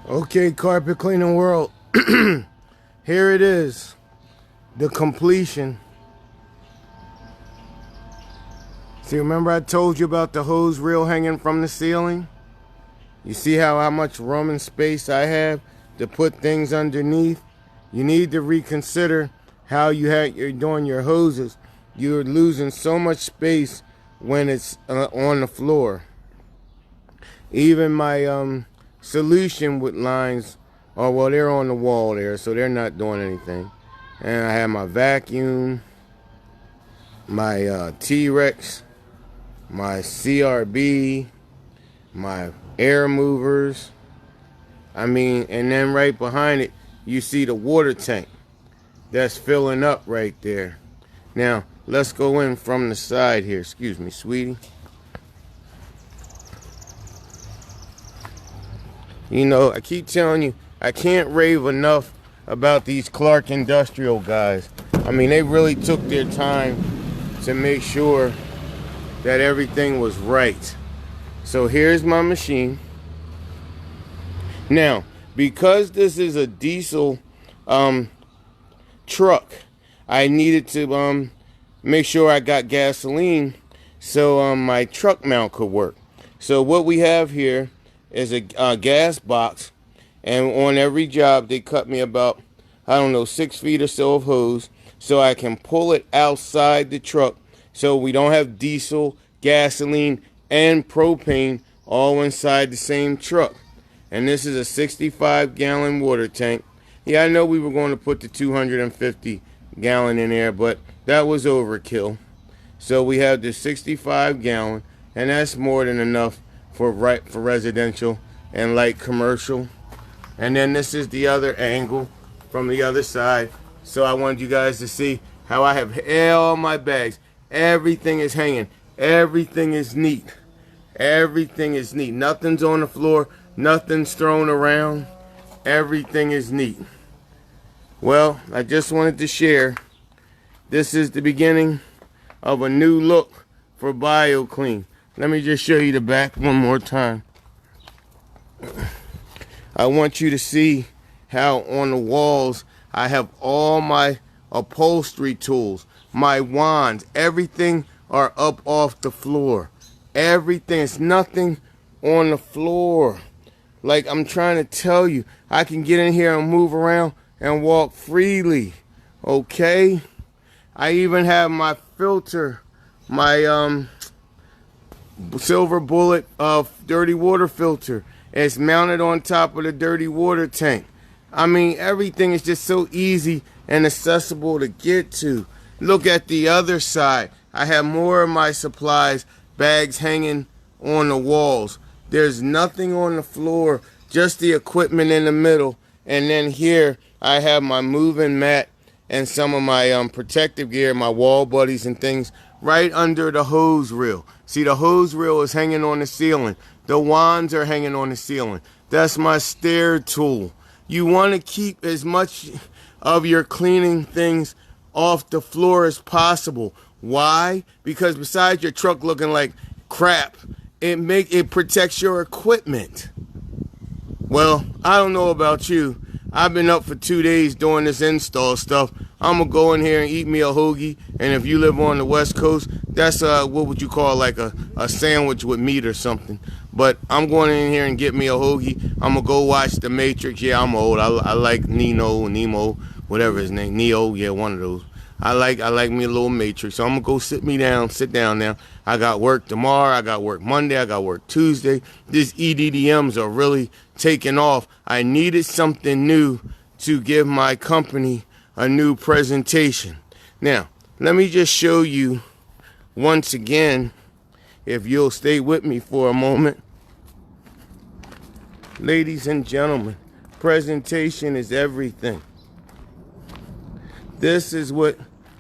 Okay, carpet cleaning world. Here it is. The completion. See, remember I told you about the hose reel hanging from the ceiling? You see how much room and space I have to put things underneath? You need to reconsider how you're doing your hoses. You're losing so much space when it's on the floor. Even my solution with lines, oh well, they're on the wall there, so they're not doing anything. And I have my vacuum, my T-Rex, my CRB, my air movers. And then right behind it, you see the water tank that's filling up right there. Now, let's go in from the side here. Excuse me, sweetie. You know, I keep telling you, I can't rave enough about these Clark Industrial guys. They really took their time to make sure that everything was right. So here's my machine. Now, because this is a diesel truck, I needed to make sure I got gasoline so my truck mount could work. So what we have here is a gas box, and on every job they cut me about, 6 feet or so of hose so I can pull it outside the truck so we don't have diesel, gasoline, and propane all inside the same truck. And this is a 65-gallon water tank. Yeah, I know we were going to put the 250-gallon in there, but that was overkill. So we have the 65-gallon, and that's more than enough for residential and light commercial. And then this is the other angle from the other side. So I wanted you guys to see how I have all my bags. Everything is hanging. Everything is neat. Everything is neat. Nothing's on the floor. Nothing's thrown around. Everything is neat. Well, I just wanted to share. This is the beginning of a new look for BioClean. Let me just show you the back one more time. I want you to see how on the walls I have all my upholstery tools, my wands, everything are up off the floor. Everything, it's nothing on the floor. Like I'm trying to tell you, I can get in here and move around and walk freely. Okay? I even have my filter, my Silver Bullet dirty water filter. It's mounted on top of the dirty water tank. Everything is just so easy and accessible to get to. Look at the other side. I have more of my supplies, bags hanging on the walls. There's nothing on the floor, just the equipment in the middle. And then here I have my moving mat and some of my protective gear, my wall buddies and things right under the hose reel. See, the hose reel is hanging on the ceiling. The wands are hanging on the ceiling. That's my stair tool. You want to keep as much of your cleaning things off the floor as possible. Why? Because besides your truck looking like crap, it protects your equipment. Well, I don't know about you. I've been up for 2 days doing this install stuff. I'm going to go in here and eat me a hoagie. And if you live on the West Coast, that's what would you call like a sandwich with meat or something. But I'm going in here and get me a hoagie. I'm going to go watch The Matrix. Yeah, I'm old. I like Nemo, whatever his name. Neo, yeah, one of those. I like me a little Matrix. So I'm going to go sit down now. I got work tomorrow. I got work Monday. I got work Tuesday. These EDDMs are really taking off. I needed something new to give my company a new presentation. Now, let me just show you once again, if you'll stay with me for a moment. Ladies and gentlemen, presentation is everything. This is what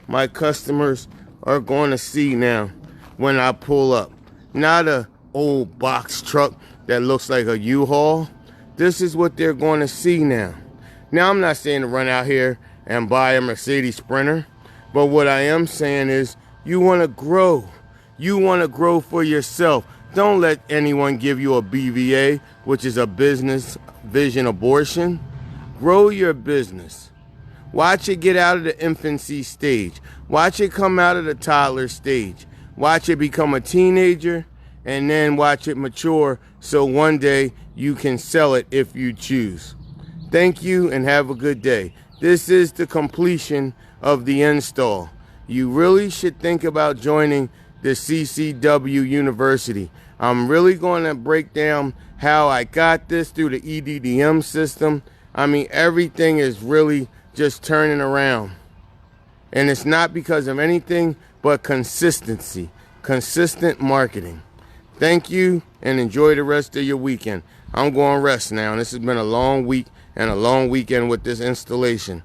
my customers are going to see now when I pull up. Not a old box truck that looks like a U-Haul. This is what they're going to see now. Now, I'm not saying to run out here and buy a Mercedes Sprinter, but what I am saying is you want to grow. You want to grow for yourself. Don't let anyone give you a BVA, which is a business vision abortion. Grow your business. Watch it get out of the infancy stage. Watch it come out of the toddler stage. Watch it become a teenager, and then watch it mature so one day you can sell it if you choose. Thank you and have a good day. This is the completion of the install. You really should think about joining the CCW University. I'm really going to break down how I got this through the EDDM system. I mean, everything is really just turning around. And it's not because of anything but consistency, consistent marketing. Thank you and enjoy the rest of your weekend. I'm going to rest now. And this has been a long week and a long weekend with this installation.